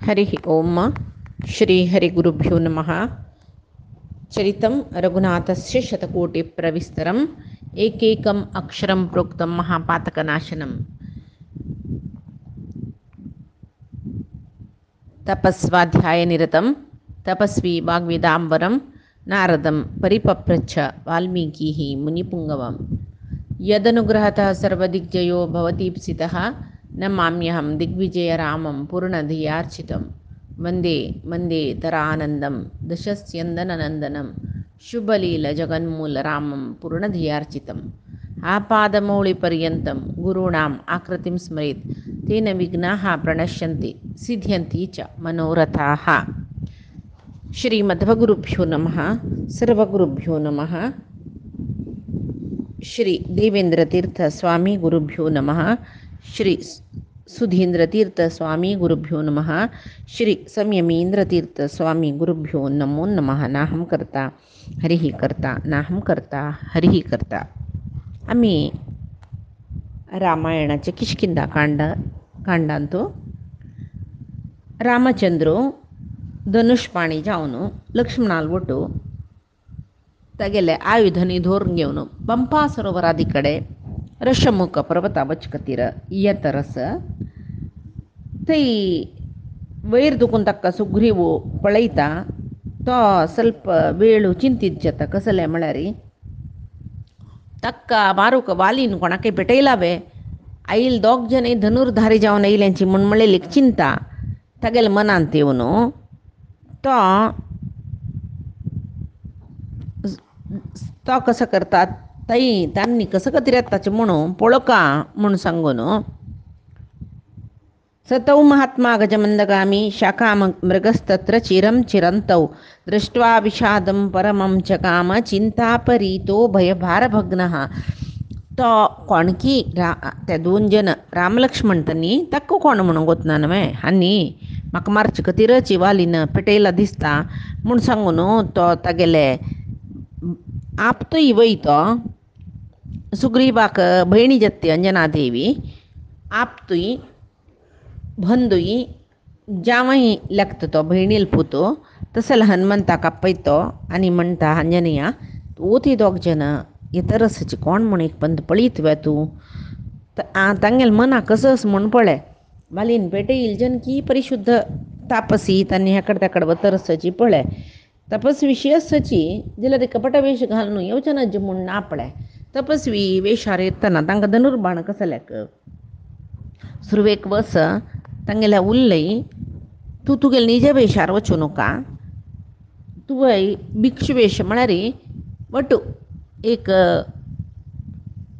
हरि ओम श्री हरिगुरुभ्यो नमः। चरितं रघुनाथस्य शतकोटिप्रविस्तरम् एकैकम् अक्षरं प्रोक्तं महापातकनाशनं। तपस्वाध्यायनिरतं तपस्वी वाग्विदाम्बरं नारदं परिपप्रच्छ वाल्मीकिः मुनिपुङ्गवम्। यदनुग्रहतः सर्वदिग्जयो भवतीप्सितः न माम्यहं दिग्विजयरामं पूर्णधियार्चितं। वन्दे वन्दे तरानन्दं दशस्यन्दननन्दनं शुभलीलजगन्मूलरामं पूर्णधियार्चितम्। आपादमौलिपर्यन्तं गुरूणाम् आकृतिं स्मरेत् तेन विघ्नाः प्रणश्यन्ति सिद्ध्यन्ति च मनोरथाः। श्रीमध्वगुरुभ्यो नमः। सर्वगुरुभ्यो नमः। श्री देवेंद्रतीर्थ स्वामी गुरुभ्यो नमः। श्री सुधींद्रतीर्थ स्वामी गुरुभ्यो नमः। श्री संयमींद्रतीर्थ स्वामी गुरुभ्यो नमो नमः। नाहं कर्ता हरिः कर्ता नाहं कर्ता हरिः कर्ता. आम्ही रामायणाचे कांडांतो रामचंद्र धनुष्पाणी जावन लक्ष्मणाला ಒಟ್ಟು तगेले आयुधनी धोरण घेऊन पंपा सरोवरादीकडे ऋषमुख पर्वता बचकतीर येतरस तै वैर दुखून तक्का सुग्रीवो पळयता तो ಸ್ವಲ್ಪ वेळू चिंतित कसले म्हळ्यारी तक्का मारूक वालीन कोणाके पेटयलावे आईल दोग जन धनुर्धारी जावन येयल्यांची म्हण म्हणलेली चिंता तगेल मनांत येवन तो तो कसं करतात त्यांनी कसं कतिरेताचे म्हणून पळोका म्हणून सांगून सतौ महात्मा गजमंदगामी शाखा मृगस्तत्र चिरं चिरंतौ दृष्ट्वा विषादं परमं चकाम चिंतापरीतो भयभारभग्नः. तो कोणकी ते दोन जन रामलक्ष्मण त्यांनी तक्क कोण म्हणून गोतना नवे हानी म्हाका मारची कतिरची वालीन पेटयला दिसता म्हूण सांगून तो तागेले आपतोय वयतो सुग्रीवाक भयणी जत्ती अंजनादेवी आपतुय बंधुय जावई लागता तो भयणील पुतो तसला हनुमंताक आपयतो आनी म्हणटा अंजनेया तू ती दोग जन येतरसची कोण म्हण एक पंत पळीत वे तू तांगेल मना कसं म्हण पळे वालीन पेटईल जन की परिशुद्ध तापसी त्यांनी हेकड तेकड वतरसची पळे तपस्वी शियसची जाल्यार कपट वेश घालून येवचना म्हूण नापळे तपस्वी वेशार येतना तांकां धनुर्बाण कसल्याक सुरवेक वस तांगेल्या उरलय तू तुगेले निजे वेशार वचूं नका तुवें भिक्षु वेश म्हळ्यार वटू एक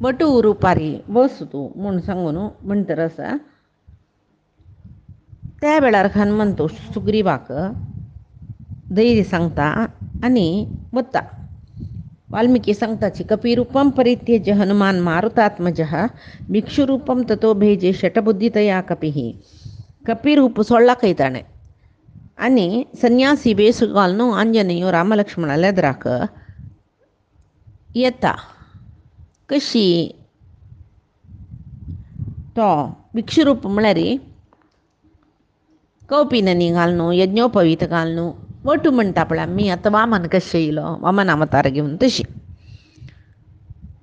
वटू रुपारी बस तू म्हूण सांगून म्हणटरस त्या वेळार हनुमंत सुग्रीवाक धैर्य सांगता आनी वता. वाल्मिकी सांगताची कपिरूपम परित्यज्य हनुमान मारुतात्मजः भिक्षुरूपम ततो भेजे शटबुद्धितया कपिः. कपिरूप सोडला कैताणे आनी सन्यासी वेस घालून आंजनेयो रामलक्ष्मणाला एदराक येता कशी तो भिक्षुरूप म्हळ्यार कौपिननी घालून यज्ञोपवीत घालून वटू म्हणटा पळय आमी आतां वामन कशें येयलो वामन अवतार घेवन तशी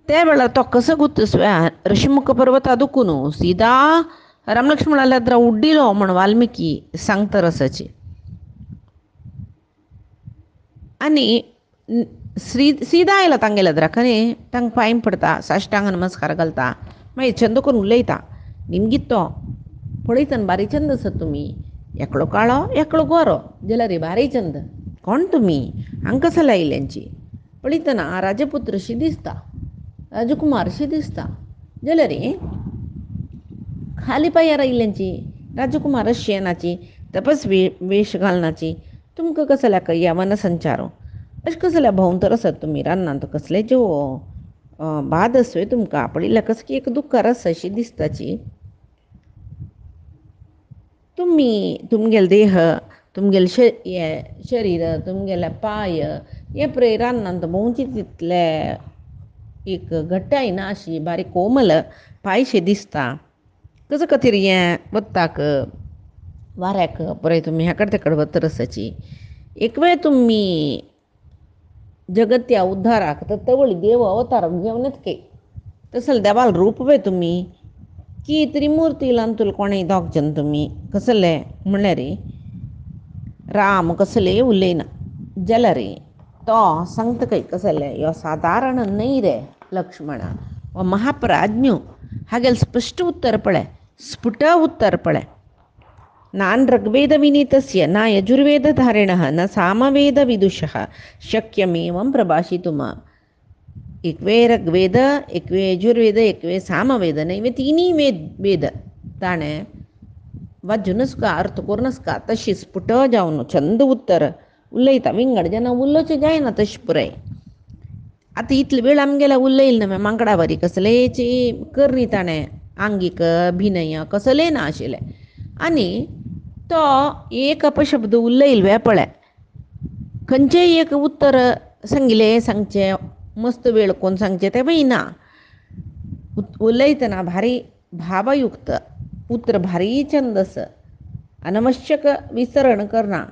त्या वेळार तो कसो गुत्तस्व्या ऋषिमुख पर्वता दुखून सीदा रामलक्ष्मणाला एदरा उड्डिलो म्हण वाल्मिकी सांगता आनी सीदा आयला तांगेल्या एदराक आनी तांकां पांय पडता साश्टांग नमस्कार घालता मागीर छंद करून उलयता निमगीत तो पळयतना बारी छंद आसात तुमी एकलो काळो एकलो गोरो जाल्यार बारी छंद कोण तुमी हांगा कसो लायल्यांची पळयतना राजपुत्रशी दिसता राजकुमारशी दिसता जाल्यार खाली पांयार आयिल्ल्यांची राजकुमार शेनाची तपस्वी वेश घालनाची तुमकां कसल्याक यवन संचारो अशें कसल्या भोंवतर आसात तुमी रानांत कसले ज्यो बाद आसय तुमकां पळयल्यार कसली एक दुख्खार आसा अशी दिसताची तुमगेले देह तुमगेले शरीर तुमगेले पाय हे पळय रानांत भोंवची तितले एक घट्टाय ना अशी बारीक कोमल पायशे दिसता कसो खातीर हें वताक वाऱ्याक पळय तुम्ही ह्याकडे तेकडे वत रसाची एक वेळ तुम्ही जगत्या उद्धाराक तर तवळी देव अवतार घेऊनच के तसल देवाल रूप वे तुम्ही की त्रिमूर्तीला तुला कोणी दोगजन तुम्ही कसले म्हणले रे राम कसले उलयना जल रे तो सांगता काही कसले यो साधारण नाही रे लक्ष्मणा व महाप्राज्ञू ಹಾಗೆಲ್ಲ ಸ್ಪಷ್ಟ ಉತ್ತರ ಪಳೆ ಸ್ಫುಟ ಉತ್ತರ ಪಳೆ ನಾನ್ ಋಗ್ವೇದ ವಿನೀತಸ್ಯ ನ ಯಜುರ್ವೇದಧಾರಿಣಃ ನ ಸಾಮವೇದ ವಿದುಷಃ ಶಕ್ಯಮೇವಂ ಪ್ರಭಾಷಿತುಮ एक वे ऋग्वेद एक वे यजुर्वेद एक वे सामवेद नाही वे तिन्ही वेद ताणे वाजूनच का अर्थ करूनच का तशी स्फुट जाऊन छंद उत्तर उलयता विंगड जेन्ना उलोवचें जायना तशें पुराय आता इतले वेळ आमगेला उरलेल ना मांकडावरी कसलेची करनी ताणें आंगीक अभिनय कसले ना आशिल्ले आनी तो एक अपशब्द उरलेल वेपळे खंयचेय एक उत्तर सांगिले सांगचे मस्त वेळ कोण सांगचे ते बी ना उलयतना भारी भावयुक्त उत्तर भारी छंदस अनवश्यक विसरण करना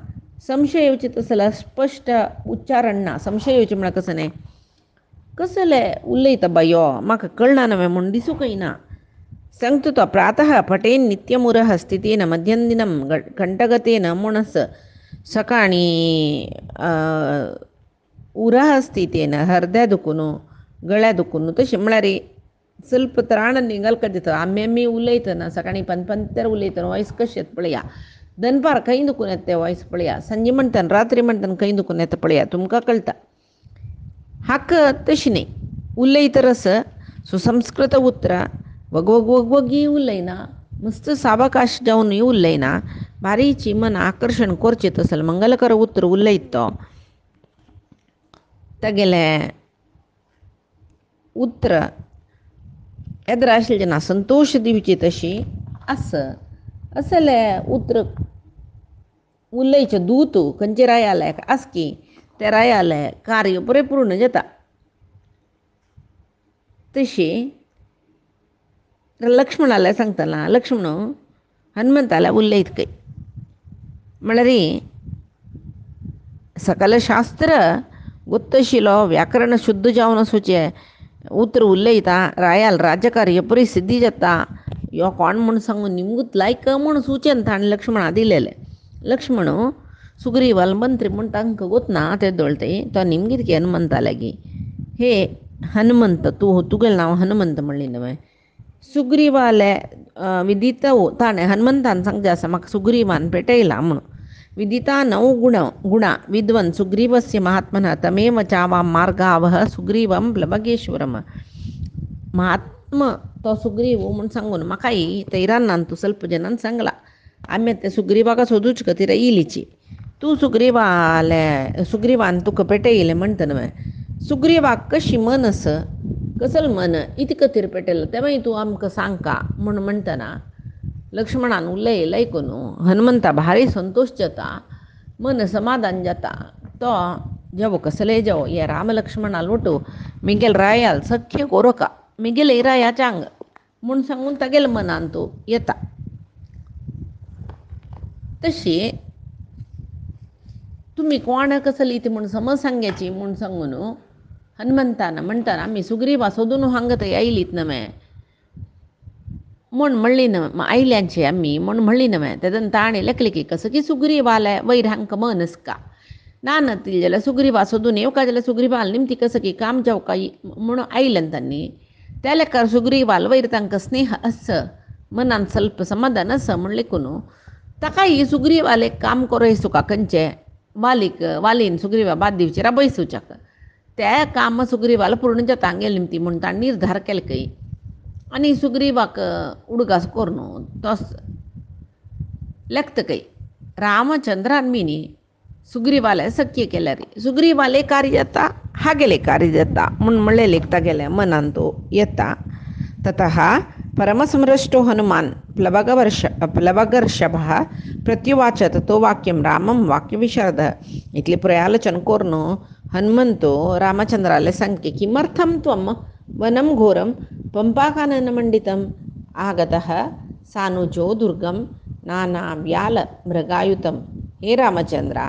संशय येवचे तसला स्पष्ट उच्चारण ना संशय येवचे म्हळ्यार कसं नाही कसले उलयता बायो म्हाका कळना नवे म्हूण दिसूंक येना सांगता तो प्रातः पटेन नित्यमुरः स्थितेन मध्यन्दिनं घंटगतेन म्हणस सकाळी उरः स्थितेन हरद्या दुखून गळ्या दुखून तशें म्हळ्यार ಸ್ವಲ್ಪ त्राण निघालका दिता आम्ही आम्ही उलयतना सकाळी पंतर उलयतना वॉयस कशें येता पळया दनपार खंय दुखून येता तें वॉयस पळया संजे म्हणटाना रात्री म्हणटाना खंय दुखून येता पळया तुमकां कळटा हाक तशी नाही उलयतरस सुसंस्कृत उतरां वगवगी उलयना मस्त सावकाश जावनूय उलयना बारीची मन आकर्षण करचें तसलें मंगलकर उतर उलयत तो तेगेलें उतर एदर आशिल्ली जेन्ना संतोश दिवची तशी असले उतर उलयचे दूत खंयचे रायाले आसकी ते रायाले कार्य बरें पूर्ण जाता तशी लक्ष्मणाला सांगताना लक्ष्मण हनुमंताला उलयत खंय म्हळ्यार सकल शास्त्र ಗೊತ್ತशिलो व्याकरण शुद्ध जावन वचचें उतर उलयता रायाल राज्यकार्य बरी सिद्धी जाता यो कोण म्हूण सांगून निमगूत लायक म्हूण सूचन ताणें लक्ष्मणा दिलेलें लक्ष्मण सुग्रीवाल मंत्री म्हूण तांकां गोतना ते दोळते तो निमगीत की हनुमंता लागीं हे हनुमंत तुगेलें नांव हनुमंत म्हणलें न्हय सुग्रीवाले विदिता ताणें हनुमंतान सांगचें आसा म्हाका सुग्रीवान पेटयला म्हूण विदिता नौ गुणा विद्वन सुग्रीवस्य महात्मनः तमेव चावां मार्गावह सुग्रीवं प्लवगेश्वरम महात्म तो सुग्रीव म्हूण सांगून म्हाकाय तैरान्नान तूं ಸ್ವಲ್ಪ जनान सांगला आमी ते सुग्रीवाक सोदूच खातीर येयलीची तूं सुग्रीवान तुका पेटयलें म्हणटा न्हय सुग्रीवाक कशी मनस कसले मन इतले खातीर पेटयलें तें मागीर तूं आमकां सांगका म्हूण म्हणटना लक्ष्मणान उलयलें आयकून हनुमंता भारी संतोष जाता मन समाधान जाता तो जेवो कसले जेवो हे राम लक्ष्मणा लोटू मिगेल रायाल सख्य कोरका मिगेल रायाच्या अंग म्हूण सांगून तागेले मनान तूं येता तशी तुमी कोण कसली ती म्हूण समज सांगयाची म्हूण सांगून हनुमंतान म्हणटाना आमी सुग्रीवा सोदून हांगा थंय आयलीत न्हय म्हूण म्हणली न्हय आयल्यांची आमी म्हूण म्हणली न्हय तेदन ताणें लेखलें की कसं की सुग्रीवाले वयर हांकां मनसका ना नतील जाल्यार सुग्रीवा सोदून येवका जाल्यार सुग्रीवाल निमती कसं की काम जावका म्हूण आयल्यान तांणी त्या लेकार सुग्रीवाल वयर तांकां स्नेह आस मनान ಸ್ವಲ್ಪ समाधान आसा म्हूण लेखून ताकाय सुग्रीवाल एक काम करोय सुका खंयचें वालीन सुग्रीवा बाद दिवची राबयसूच्याक तें काम सुग्रीवाल पूर्ण जाता हांगेल निमती म्हूण ताणें निर्धार केलो खंय आनी सुग्रीवाक उडगास कोर न्हू तोच लेखता खंय रामचंद्रान मीनी सुग्रीवाले सख्य केल्या रे सुग्रीवाले कार्य जाता हागेले कार्य जाता म्हूण म्हणलें लेखता गेलें मनान तो येता ततः परमसमृष्टो हनुमान् प्लवगर्षभः प्रत्युवाच ततो वाक्यं रामं वाक्यविशारदः इतले प्रयालोचन कोरून हनुमंतो रामचंद्राले सांगके किमर्थं त्वं वनं घोरं पंपाकाननमण्डितम् आगतः सानुजो दुर्गं नाना व्याल मृगायुतम. हे रामचंद्रा,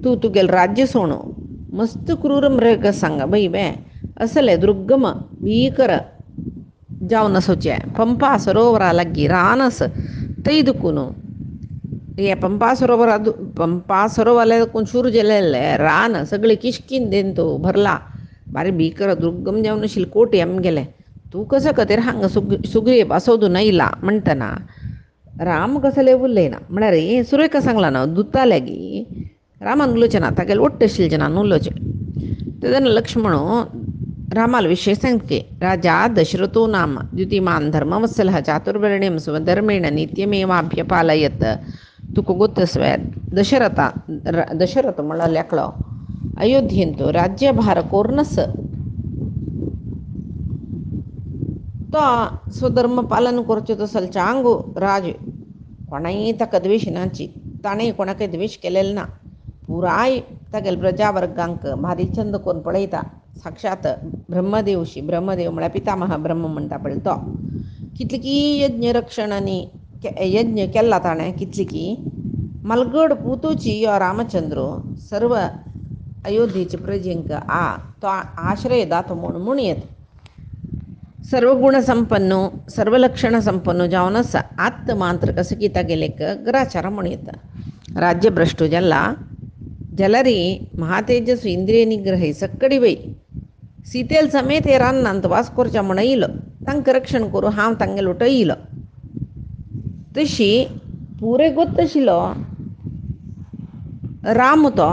तू तुगेल राज्य सोणू मस्त क्रूर मृग सांग बाई बे असले दुर्गम भीकर जाऊन सोचे पंपा सरोवरालग्गी रानस तैದುಕುನು हे पंपा सरोवराला चूर जेलेले रान सगळे किशकिन देंतो भरला बारी भीकर दुर्गम जाऊन शिलकोटी गेले तू कसं कतेर हांग सुग्री बसवದು नैला म्हणतना राम कसले उरलेना म्हणारे सुरेख सांगला ना दुताल्यागी रामान उलोचना तागेल ಒಟ್ಟು ಜನ ಉಲ್ಲೋಚೆ तदन लक्ष्मण रामाल विषय सांगते राजा दशरथो नाम द्युतिमान धर्मवत्सलः चातुर्वर्ण्यं स्वधर्मेण नित्यमेवाभ्यपालयत तुका ಗೊತ್ತಸ್ವೆ दशरथ मला लेकळो अयोध्येंतो राज्यभार कोरनस तो स्वधर्म पालन करचो तसल चांगू राज कोणाही ताका द्वेष नाची ताणें कोणाकय द्वेष केलेलो ना पुराय तागेल प्रजावर्गांक भारी छंद कोण पळयता साक्षात ब्रह्मदेवशी ब्रह्मदेव म्हळ्यार पितामह ब्रह्म म्हणटा पळय तो कितलीकी यज्ञ रक्षणांनी यज्ञ केला ताणें कितलीकी मलगड पुतूची यो रामचंद्र सर्व अयोध्येचे प्रजेंक तो आश्रय दातो म्हणून येत सर्व गुण संपन्न सर्व लक्षण संपन्न जावनच आत्त मात्र कसं की तागेलेक ग्राचार म्हणून येता राज्य भ्रष्ट जल्ला जलरी महातेजस्वी इंद्रिय निग्रही सक्कडी वै सीतेल समेत हे रानांत वास करच्या म्हण येयलो तांकां रक्षण करू हांव तांगेल उठ येयलो तशी पुरे ಗೊತ್ತशिलो राम तो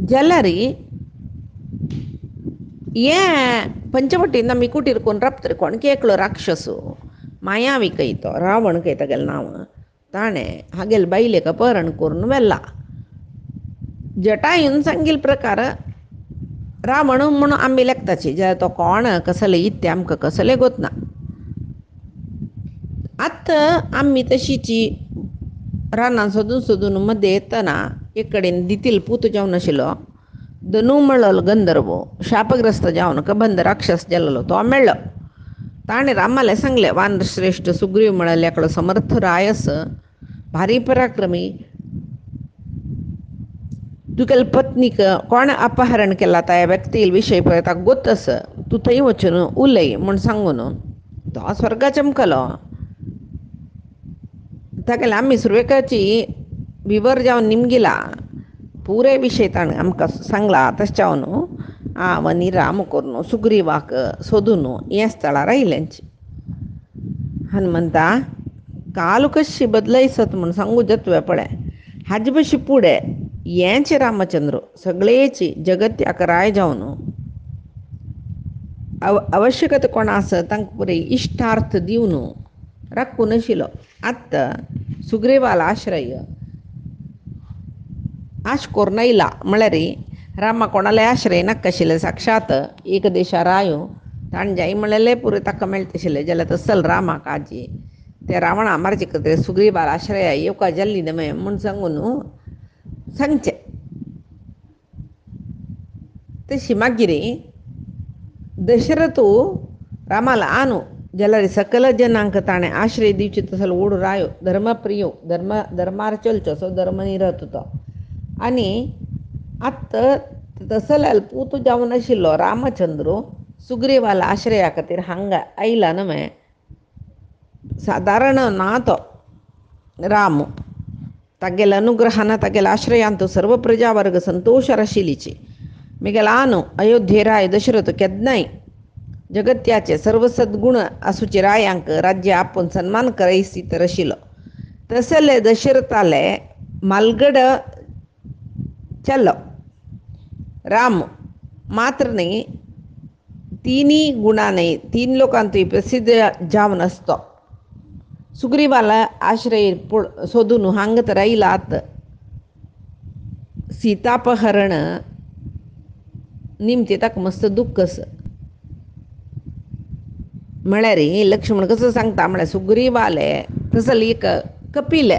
जलरी ये पंचवटींत मिकुटीर कोण रप्तरी कोण केकलो राक्षसो मायावी कयतो रावण कय तागेलें नांव ताणें हागेल बायलेक अपहरण करून व्हेल्ला जटायून सांगिल प्रकार रावण म्हणून आमी लेखताची जाल्यार तो कोण कसले इत्ते आमकां कसले गोतना आतां आमी तशीची रानां सोदून सोदून मध्ये येतना एक कडेन दितील पूत जावन आशिल्लो धनु म्हणलो गंधर्व शापग्रस्त जावन कबंध राक्षस जाल्लो तो मेळ्ळो ताणें रामाले सांगलें वानर श्रेष्ठ सुग्रीव म्हळ्यार लेकलो समर्थ रायस भारी पराक्रमी तुगेल पत्नीक कोण अपहरण केला त्या व्यक्ती विशय पळय ताका गोतस तूं थंय वचून उलय म्हूण सांगून तो स्वर्गा चमकलो तागेले आमी सुरवेकाची विवर जावन निमगिला पुरे विशय ताणें आमकां सांगला तशें वनी राम करून सुग्रीवाक सोदून हे स्थळार आयल्यांची हनुमंता काल कशी बदलायसत म्हूण सांगू जत्वे पळय हाजे बशी पुढे हेंच रामचंद्र सगळेची जगत्याक राय जावन आवश्यकता कोण आसत तांकां पुरे इश्टार्थ दिवन राखून नाशिल्लो आत्तां सुग्रीवाला आश्रय आश कोरून आयला म्हळ्यार रामा कोणाले आश्रय नाका आशिल्ले साक्षात एक देशा रायो ताणें जाय म्हणलेले पुरे ताका मेळटा आशिल्ले जाल्यार तसल रामाक आजी ते रावणा मारचे खातीर सुग्रीवाला आश्रय येवका जाल्ली न्हय म्हूण सांगून सांगचें तशी मागीर दशरथो रामाला आनु जाल्यार सकल जनांक ताणें आश्रय दिवचे तसलो व्हड रायो धर्मप्रियो धर्मार चलचो सो धर्मनिरत तो आनी आत्तां तसले पूत जावन आशिल्लो रामचंद्र सुग्रीवाला आश्रया खातीर हांगा आयला न्हय सादारण ना तो राम तागेल्या अनुग्रहान तागेल्या आश्रयांत सर्व प्रजावर्ग संतोषार आशिल्लीची मेगेलानो अयोध्ये राय दशरथ केन्नाय जगत्याचे सर्व सद्गुण आसूचे रायांक राज्य आपूण सन्मान करयसी तर आशिल्लो तसले दशरथाले मालगड चल्लो राम मात्र न्ही तिनी गुणांनी तीन लोकांतूय प्रसिद्ध जावन आसतो सुग्रीवाला आश्रय सोदून हांग तर आयलात सीतापहरण निमते ताका मस्त दुख्ख म्हळ्यार लक्ष्मण कसो सांगता म्हळ्यार सुग्रीवाले तसले एक कपिले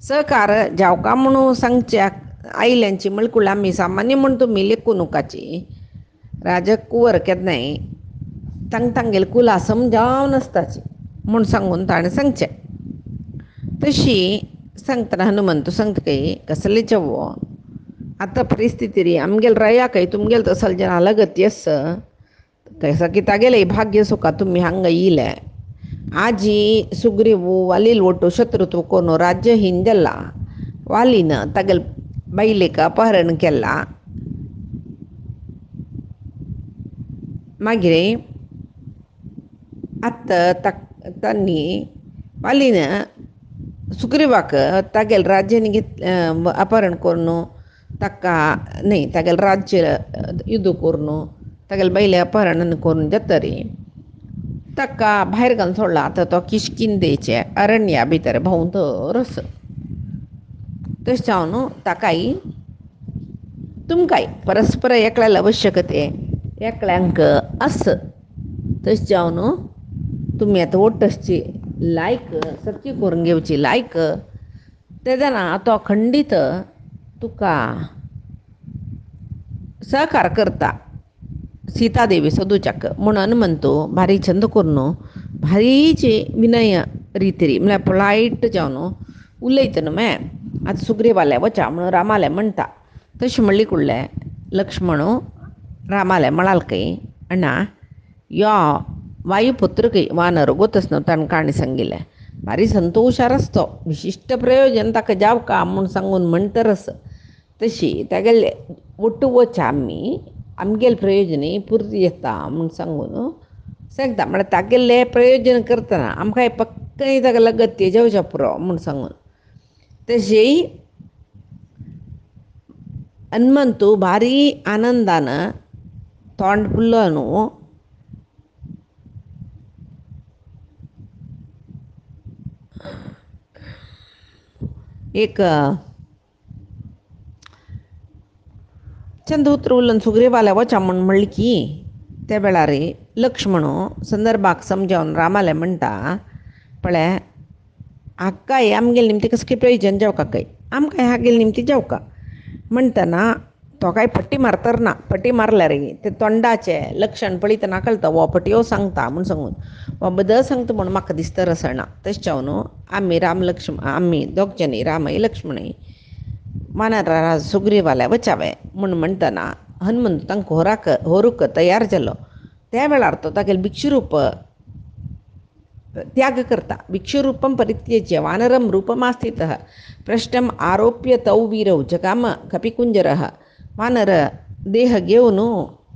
सहकार जावका म्हणून सांगच्या आयल्यांची म्हळकुळ आमी सामान्य म्हण तुमी लेखुनुकाची राजकुंवर केन्नाय तांगेल कुला समजावन आसताची म्हूण सांगून ताणें सांगचें तशी सांगतना हनुमंत सांगता काही कसले जेवो आता परिस्थिती री आमगेल राया काही तुमगेल तसल जन लगत यस कैसा की तागेले भाग्य सुखा तुम्ही हंग इले आजी सुग्रीवू वालील ಒಟ್ಟು ಶತ್ರುತ್ವ ಕೋನು ರಾಜ್ಯ ಹಿಂದೆಲ್ಲ ವಾಲಿನ ತಗಲ್ ಬೈಲಿಕ ಅಪಹರಣ ಕೆಲ್ಲ मागीर आत्ता तांणी वालीन सुग्रीवाक तागेल राज्यानी अपहरण करून ताका न्ही तागेल राज्य युद्ध करून तागेल बैले अपहरण करून जातरी ताका भायर घालून सोडला आतां तो किश्किंदेचे अरण्या भितर भोंवून तरस तशें जावन ताकाय तुमकांय परस्पर एकल्याल आवश्यकते एकल्यांक आस तशें जावन तुमी आतां ओटसची लायक सक्ती करून घेवची लायक तेदना तो खंडीत तुका सहकार करता सीतादेवी सोदूच्याक म्हणून म्हणतो भारी छंद करून भारीची विनय रितीरी म्हळ्यार पोलायट जावन उलयता न्हू मे आतां सुग्रीवाले वचा म्हणून रामाले म्हणटा तशें म्हणली कुडले लक्ष्मण रामाले म्हणाल काही अण्णा यो वायुपुत्र काही वानर गोतच न्हू ताणें काणी सांगिल्लें भारी संतोशार आसतो विशिश्ट प्रयोजन ताका जावका म्हूण सांगून म्हणटरस तशी तागेले ಒಟ್ಟು वच आमी आमगेल प्रयोजनी पुर्ती येता म्हूण सांगून सांगता म्हळ्यार तागेले प्रयोजन करतना आमकांय पक्कय ताका लगत्य जेवच्या पुरो म्हूण सांगून तशी हनुमंतू भारी आनंदान तोंड फुल्लो न्हू एक चंद उतर उलोवन सुग्रीवाले वचा म्हूण म्हणलें की त्या वेळार लक्ष्मण संदर्भाक समजावन रामाले म्हणटा पळय हाकाय आमगेल निमती कसं काही प्रयोजन जावका काय आमकांय हागेल निमती जावका म्हणटना तो काय पट्टी मारतर ना पट्टी मारल्यार ते तोंडाचे लक्षण पळयतना कळटा हो पट्ट्यो सांगता म्हूण सांगून हो बदल सांगता म्हूण म्हाका दिसता रसना तशें जावन आमी आमी दोग जणी रामय लक्ष्मणय वानर सुग्रीवाले वचावे म्हूण म्हणटना हनुमंत तांकां व्हरूंक तयार जालो त्या वेळार तो तागेलें भिक्षुरूप त्याग करता भिक्षुरूपं परित्यज्य वानरं रूपमास्थितः पृष्ठम् आरोप्य तौ वीरौ जगाम कपिकुंजरः वानर देह घेवन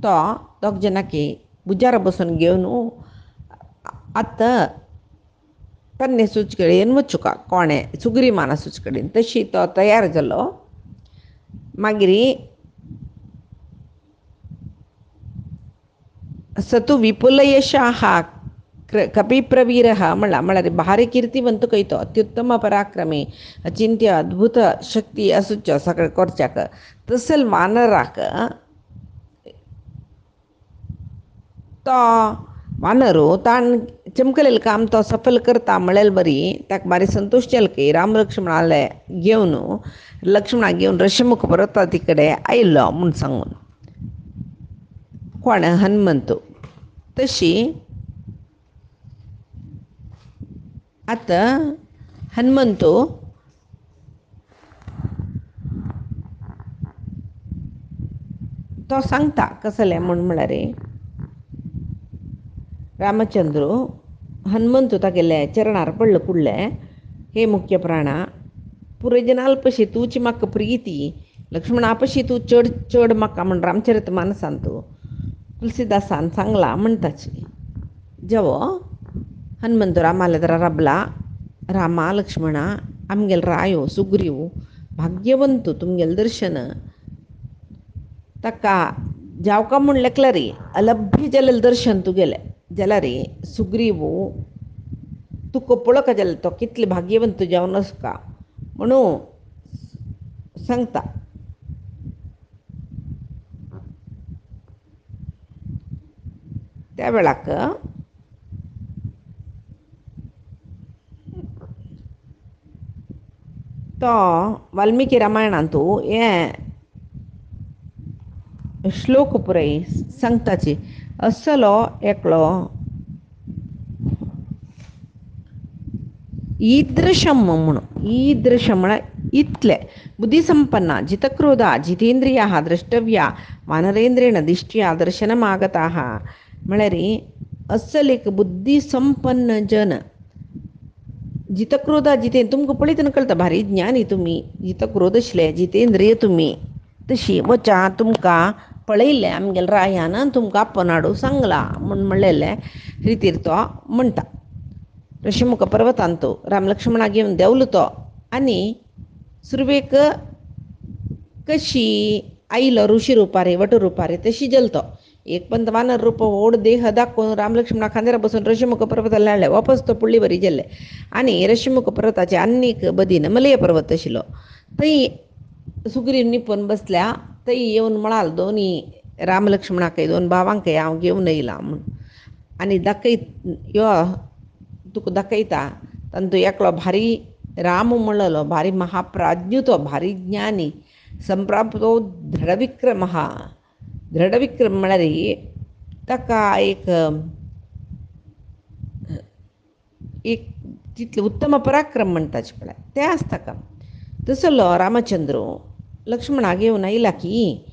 तो दोग जनांकी भुजार बसून घेवन आत्ता तन्ने सुच कडेन वचुका कोणे सुग्रीवाना सुच कडेन तशी तो तयार जालो मागीर सतु विपुल यशाः कपिप्रवीरः म्हळ्यार भारी कीर्तिवंत खंय तो अत्युत्तम पराक्रमी अचिंत्य अद्भुत शक्ती आसूच्यो सगळे करच्याक तसल वानराक तो वानरू ताण चमकलेलें काम तो सफल करता म्हळ्यार बरी ताका भारी संतोश जालो की राम लक्ष्मणाले घेवन लक्ष्मणाक घेवन रशमुख पर्वता तिकडे आयलो म्हूण सांगून कोण हनुमंत तशी आतां हनुमंत तो सांगता कसलें म्हूण म्हळ्यार रामचंद्र हनुमंत तागेले चरणार पडलो कुडले हे मुख्य प्राणा पुरजनाल्पशी तूची म्हाका प्रिती लक्ष्मणापशी तूं चड चड म्हाका म्हूण रामचरित मानसांत तुलसीदासान सांगला म्हणटाची जेवो हनुमंत रामाले राबला रामा लक्ष्मणा आमगेल रायो सुग्रीव भाग्यवंत तुमगेल दर्शन ताका जावका म्हूण लेखल्यार अलभ्य जालेलें दर्शन तुगेलें जाल्यार सुग्रीव तुका पळोवका जाल्यार तो कितले भाग्यवंत जावन आसका म्हणून सांगता त्या वेळाक तो वाल्मिकी रामायणांत हे श्लोक पुरय सांगताची असलो एकलो ईदृशम म्हणून ईदृशम म्हळ्यार इतले बुद्धिसंपन्ना जितक्रोधा जितेंद्रिया द्रष्टव्या वानरेंद्रेण दिष्ट्या दर्शनमागता म्हळ्यार असल एक बुद्धिसंपन्न जन जितक्रोधा जितेंद्र तुमकां पळयतना कळटा भारी ज्ञानी तुमी जितक्रोध आसले जितेंद्रिय तुमी तशी वचा तुमकां पळयल्लें आमगेल्या रायान तुमकां आपणाडू सांगला म्हूण म्हणलेले रितीर तो म्हणटा. ऋषिमुख पर्वतान तो राम लक्ष्मणाक घेवन देंवलो तो आनी सुरवेक कशी आयलो ऋषी रुपारी वट रुपारी तशी गेलो तो. एक पंत वानर रूप व्हड देह दाखोवन राम लक्ष्मणा खांद्यार बसून ऋषिमुख पर्वताला हाडले. वापस तो पुळ्ळी वरी गेल्ले आनी ऋषिमुख पर्वताचे आनीक बदीन मलय पर्वत आशिल्लो थंय सुग्रीव निपून बसल्या. थंय येवन म्हणाल दोनी राम लक्ष्मणाकय दोन भावांकय हांव घेवन येयलां म्हूण आनी दाखयत यो तुका दाखयता तातूंत एकलो भारी राम म्हणलेलो भारी महाप्राज्ञ तो भारी ज्ञानी संप्राप्तो दृढविक्रम दृढविक्रम म्हळ्यार ताका एक तितले उत्तम पराक्रम म्हणटाचे पळय तें आसता ताका. तसलो रामचंद्र लक्ष्मणाक घेवन आयला की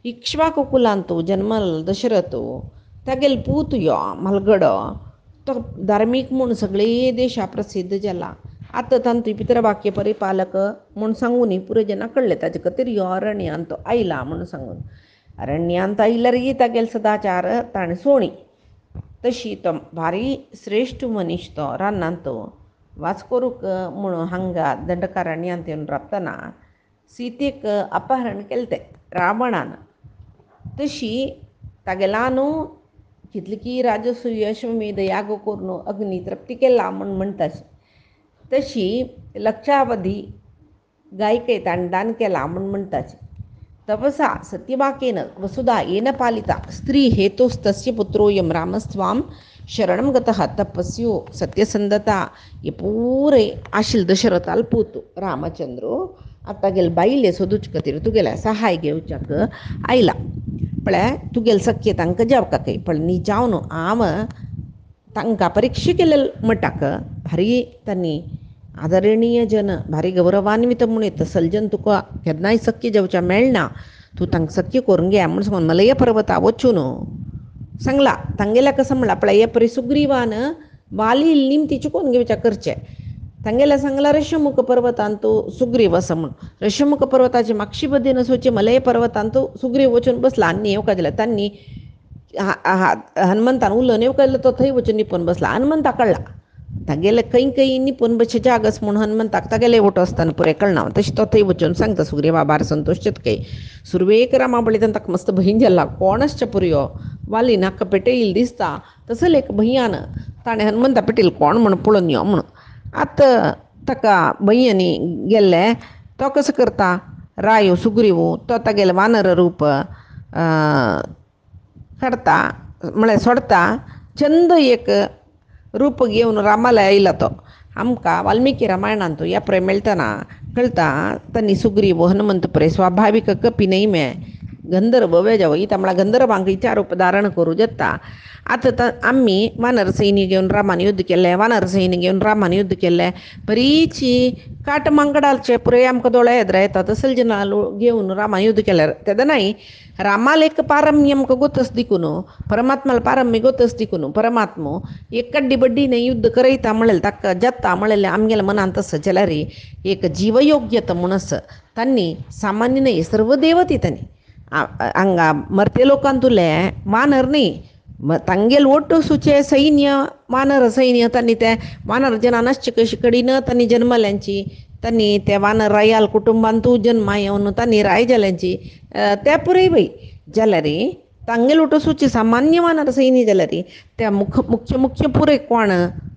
इक्ष्वाकु कुलांत जन्मल दशरथ तागेल पूत यो मलगडो तो धार्मीक म्हूण सगळे देशा प्रसिद्ध जाला. आतां तांतूय पितृवाक्य परिपालक म्हूण सांगून पुरे जनां कळ्ळें ताजे खातीर यो अरण्यांत तो आयला म्हूण सांगून. अरण्यांत आयल्यार तागेले सदाचार ताणें सोणी तशी तो भारी श्रेश्ठ मनीस तो रानांत वाच करूंक म्हूण हांगा दंडकारण्यांत येवन राबतना सीतेक अपहरण केलें तें रावणान. तशी तागेला न्हू कितले की राजसूय अश्वमेध याग करून अग्नी तृप्ती केला म्हूण म्हणटात तशी लक्षावधी गायके ताणें दान केला म्हूण म्हणटात. तपसा सत्यवाकेन वसुधा येन पालिता स्त्री हेतोस्तस्य पुत्रोयम रामस्वाम शरणं गतः तपस्यो सत्यसंधता हे पुरे आशिल्ले दशरथाल पूत रामचंद्र आतां गेले बायले सोदूचे खातीर तुगेल्या सहाय घेवच्याक आयला. पळय तुगेले सख्य तांकां जेवकाकय पण न्ही जावन हांव तांकां परिक्षा केले मटाक भारी तांणी आदरणीय जन भारी गौरवान्वित म्हूण येता सलजन तुका केन्नाय सख्य जेवच्या मेळना तूं तांकां सख्य करून घे म्हूण सांगून मलय पर्वता वचून सांगला. तांगेल्या कसं म्हणला पळय हे परी सुग्रीवान वाली निमती चुकोवन घेवच्या करचें तांगेल्या सांगला ऋषमुख पर्वतांत सुग्रीव असं म्हूण. ऋषमुख पर्वताचे मागची बदीन वचचे मलय पर्वतांत सुग्रीव वचून बसला आनी येवका दिला तांणी हनुमंतान उलोवन येवका दिलो तो थंय वचून निपून बसला. हनुमंताक कळला तागेले खंय खंय निपून बसचे जागस म्हूण हनुमंताक तागेले वटो आसतना पुरे कळना तशें तो थंय वचून सांगता सुग्रीवा बार संतोश चितकय. सुरवेक रामा पळयतना ताका मस्त भंय जाला कोण आसचे पुरयो वाली नाका पेटयिल्ली दिसता. तसले एक भंयान ताणें हनुमंता पेटयिल्लो कोण म्हूण पळोवन यो म्हणून. आतां ताका भंयानी गेल्ले तो कसो करता रायो सुग्रीव तो तागेले वानर रूप काडटा म्हळ्यार सोडता चंद एक रूप घेवन रामाला आयला तो. आमकां वाल्मिकी रामायणांत ह्या पळय मेळटना कळटा तांणी सुग्रीव हनुमंत पळय स्वाभाविक कपी न्हय मे गंधर्व वेजाव इता म्हळ्यार गंधर्वांक इच्या रूप धारण करूं येता. आतां आमी वानर सैन्य घेवन रामान युध्द केल्लें वानर सैन्य घेवन रामान युध्द केल्लें बरीचशी काट मांगडाचे पुरे आमकां दोळे येद्रा येता तसले जना घेवन रामान युध्द केल्यार तेदनाय रामाल एक पारम्य आमकां गोतस दिकून परमात्माला पारम्य गोतस दिकून परमात्मो एक कड्डी बड्डीने युध्द करयता म्हळें ताका जाता म्हळें आमगेल्या मनांत तसं जाल्यार एक जीवयोग्यता म्हूण आसा तांणी सामान्य न्हय सर्व देवती तांणी हांगा मर्ते लोकांत उरले वानर न्ही तांगेल ओट सुचे सैन्य वानर सैन्य तांणी ते वानर जनानाश्च कशी कडीन तांणी जन्मल्यांची तांणी ते वानर रायाल कुटुंबांत जन्मा येवन तांणी राय जाल्यांची ते पुरय वय जाल्यार तांगेल ओट सुचे सामान्य वानर सैन्य जाल्यार ते मुख्य पुरे कोण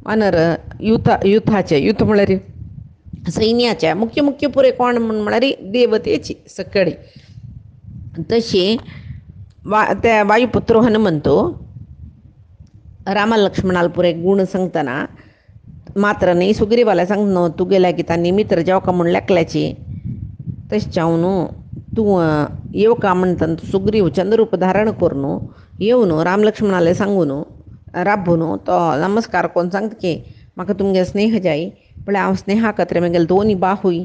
वानर युथाचे युथ म्हळ्यार सैन्याचे मुख्य पुरे कोण म्हळ्यार देवतेची सकळी. तशी ते वायुपुत्र हनुमंतो रामा लक्ष्मणाला पुरे गुण सांगतना मात्र न्ही सुग्रीवाला सांग न्हू तुगेल्या गितांनी मित्र जेवका म्हूण लेखल्याची तशें जावन तूं येवका म्हणटा सुग्रीव चंद्ररूप धारण करून येवन राम लक्ष्मणाले सांगून राबून तो नमस्कार कोन्न सांगता की म्हाका तुमगे स्नेह जाय म्हळ्यार हांव स्नेहा खातीर म्हगेले दोनी बाहूय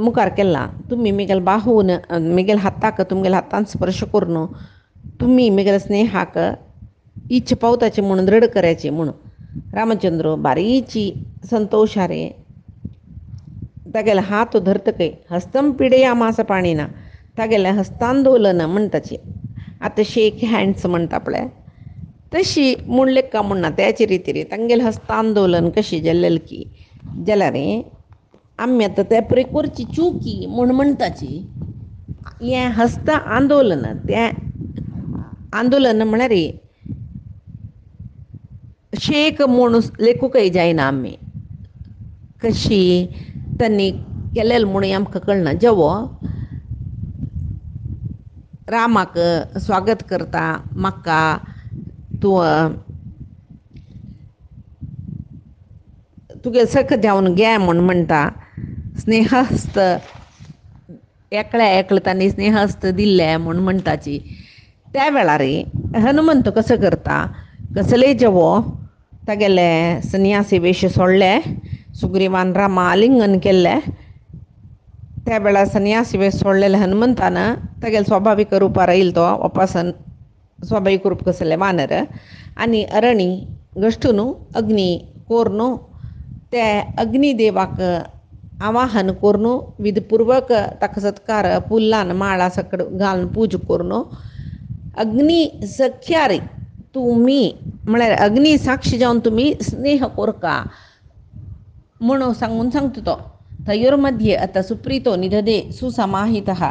मुखार केला. तुमी म्हगेले बाहून म्हगेले हाताक तुमगेले हातान स्पर्श करून तुमी म्हगेले स्नेहाक इच्छा पावताची म्हणून दृढ करायची म्हणून रामचंद्र बारीची संतोषारे तागेले हात धरतकय हस्तम पिडेया मास पाणीना तागेले हस्तांदोलन म्हणटाची आतां शेक हँड्स म्हणटा पळय तशी म्हणलें का म्हणना त्याची रितीरी तांगेले हस्तांदोलन कशी जाल्लें की जाल्यार आमी आतां ते पळय करची चुकी म्हूण म्हणटाची हें हस्त आंदोलन तें आंदोलन म्हळ्यार शेक म्हूण लेखूंकय जायना आमी कशी त्यांनी केलेलें म्हणून आमकां कळना जेवो रामाक स्वागत करता म्हाका तूं तुगे सख देंवन घे म्हूण म्हणटा स्नेहस्त एकल्या एकलो तांणी स्नेहस्त दिल्ले म्हूण म्हणटाची त्या वेळार हनुमंत कसो करता कसलेय जेवो तागेले सन्यासी वेश सोडले सुग्रीवान रामा आलिंगन केल्लें त्या वेळार सन्यासी वेश सोडलेले हनुमंतान तागेले स्वाभावीक रुपार येयलो तो वापस स्वाभावीक रूप कसले वानर आनी अरणी गश्टून अग्नी कोरून ते अग्निदेवाक आवाहन करून विधपूर्वक ताका सत्कार फुल्लान माळा सकड घालून पूज करून अग्नी सख्यारी तुमी म्हळ्यार अग्नी साक्षी जावन तुमी स्नेह कोरका म्हणून सांगून सांगता तो तयोर्मध्ये अतः सुप्रीतो निदधे सुसमाहितः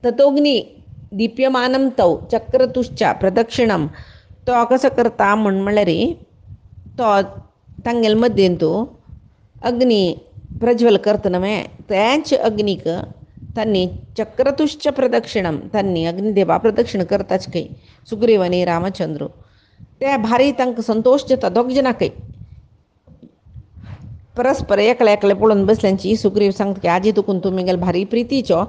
ततोग्नी दीप्यमानं तौ चक्रतुश्च प्रदक्षिणं तो कसं करता म्हळ्यार तो तांगेले मध्येन तूं अग्नी प्रज्वल करता न्हय तेच अग्नीक तांणी चक्रतुश्च प्रदक्षिणं तांणी अग्निदेवा प्रदक्षिण करताच खंय सुग्रीव आनी रामचंद्र ते भारी तांकां संतोश जाता दोग जाणांकय परस्पर एकले एकले पळोवन बसल्यांची सुग्रीव सांगता की आजी तुकून तूं म्हगेलो भारी प्रितीचो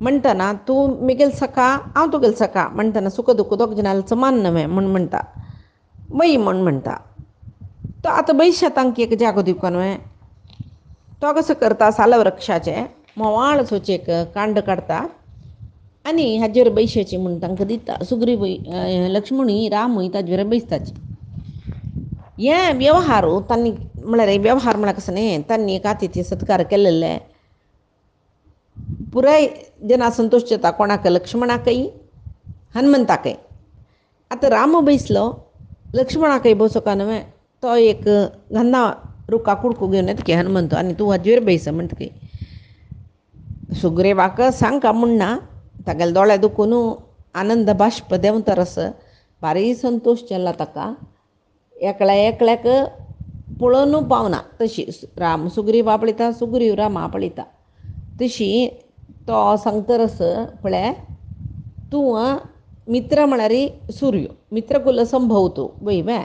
म्हणटना तूं म्हगेलो सखा हांव तुगेलो सखा म्हणटना सुख दुख दोग जाणांक समान न्हय म्हूण म्हणटा बई म्हूण म्हणटा तो आतां बैशातांक एक जागो दिवका न्हय तो कसो करता सालवृक्षाचे मोवाळ सोचेक कांड काडता आनी हाजेर बैशाची म्हूण तांकां दिता सुग्रीव लक्ष्मणूय रामूय ताजेर बैसताची हे वेव्हार तांणी म्हळ्यार वेव्हार म्हळ्यार कसो न्ही तांणी एक आतिथ्य सत्कार केलेले पुराय जना संतोश जाता कोणाक लक्ष्मणाकय हनुमंताकय आतां राम बैसलो लक्ष्मणाकय बसोवका न्हय तो एक गंधा रुका कुडको घेवन येता की हनुमंत आनी तूं हाजेर बैस म्हणटकी सुग्रीवाक सांगका म्हणना तागेले दोळे दुखून आनंद बाश्प देंवतरस भारी संतोश जाल्ला ताका एकल्या एकल्याक पळोवन पावना तशी राम सुग्रीव आपयता सुग्रीव रामा आपयता तशी तो सांगतरस पळय तूं मित्र म्हळ्यार सूर्य मित्रकुल संभव तूं वय वे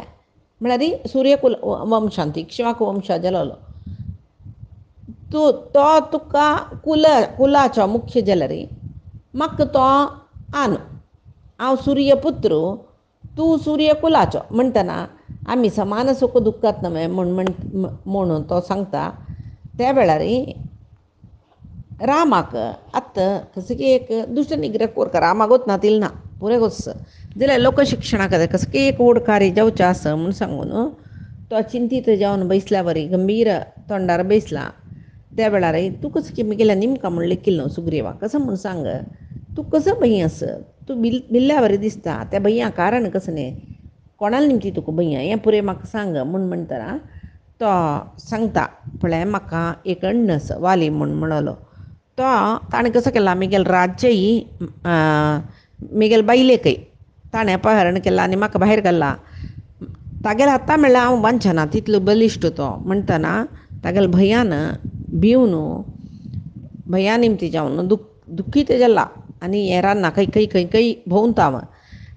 म्हळ्यार सूर्यकुल वंशांत इक्ष्वाक वंशा जालोलो तूं तो तुका कुलाचो मुख्य जाल्यार म्हाका तो आन हांव सूर्यपुत्र तूं सूर्यकुलाचो म्हणटना आमी समान सुख दुख्खात न्हय म्हणून तो सांगता त्या वेळार रामाक आतां कसो की एक दुश्ट निग्रह कोरता रामागोत ना तिल ना पुरे गोस जाल्यार लोकशिक्षणा खातीर कसो की एक ओडकारी जावचें आसा म्हूण सांगून तो चिंतीत जावन बसल्या वरी गंभीर तोंडार बसला त्या वेळार तूं कसो की म्हगेल्या निमका म्हूण लेखिल्लो न्हू सुग्रीवाक कसो म्हूण सांग तूं कसो भंय आस तूं भिल्ल्या वरी दिसता त्या भंया कारण कसो न्ही कोणाल निमती तुका भंय हें पुरे म्हाका सांग म्हूण म्हणटना तो सांगता पळय म्हाका एक अण्णस वाली म्हूण म्हणलो तो ताणें कसो केला म्हगेलें राज्यय म्हगेले बायलेकय ताणें अपहरण केलां आनी म्हाका भायर घाला तागेले आतां म्हणल्यार हांव वांचना तितलो बलिश्ट तो म्हणटना तागेले भंयान भिवन भंया निमती जावन दुख्खीत जाला आनी हें रान्ना खंय खंय खंय भोंवता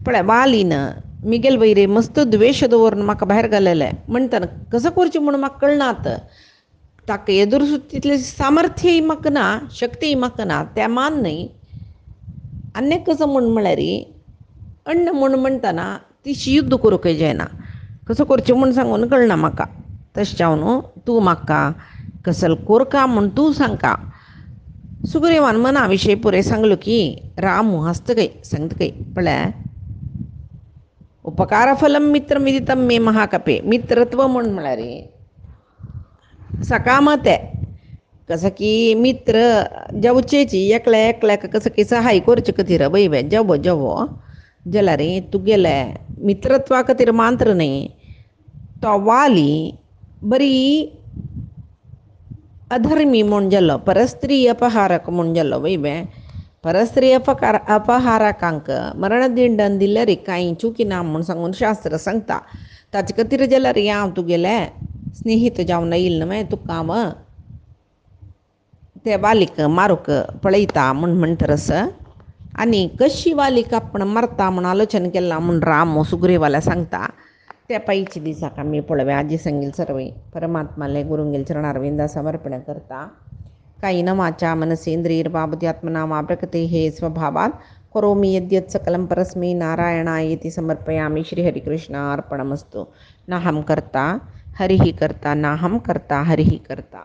पळय वालीन म्हगेले वयरे मस्त द्वेश दवरून म्हाका भायर घाललेलें म्हणटना कसो करचें म्हूण म्हाका कळनात ताका एदूर तितलें सामर्थ्यय म्हाका ना शक्तीय म्हाका ना त्या मान न्हय आनी कसो म्हूण म्हळ्यार अण्ण म्हूण म्हणटना तिशी युद्ध करूंक जायना. कसं करचें म्हूण सांगून कळना म्हाका. तशें जावन तूं म्हाका कसल कोरका म्हूण तूं सांगता. सुग्रीवान मना विशयी पुरे सांगलो की रामू हस्तकय सांगतकय पळय, उपकारफलम मित्र मिदितम मे महाकपे. मित्रत्व म्हळ्यार सकामत आहे. कसं की मित्र जेवचेची एकल्या एकल्याक कसं की सहाय करचे खातीर बैबे जेवो जाल्यार तुगेले मित्रत्वा खातीर मात्र न्ही, तो वाली बरी अधर्मी म्हूण जालो, परस्त्री अपहारक म्हूण जालो बैबे. परस्त्री अपहारकांक मरणदंडन दिल्यार कांय चुकी ना म्हूण सांगून शास्त्र सांगता. ताचे खातीर जाल्यार हांव तुगेले स्नेहीत जावन येईल न्हय, तुका हांव ते वालीक मारूक पळयता म्हूण म्हणटरस. आनी कशी वालीक आपण मारता म्हूण आलोचन केला म्हूण राम सुग्रीवाला सांगता. त्या पायीचे दिसाक आमी पळोवया. आजी सांगील सर्वे परमात्माले गुरुंगेल चरणारविंदा समर्पण करता. कायेन वाचा मनसेंद्रियैर्वा बुद्ध्यात्मना वा प्रकृते हे स्वभावात् करोमि यद्यत् सकलं परस्मै नारायणायेति समर्पयामि. श्रीहरिकृष्णार्पणमस्तु. नाहं कर्ता हरिः कर्ता, नाहं कर्ता हरिः कर्ता.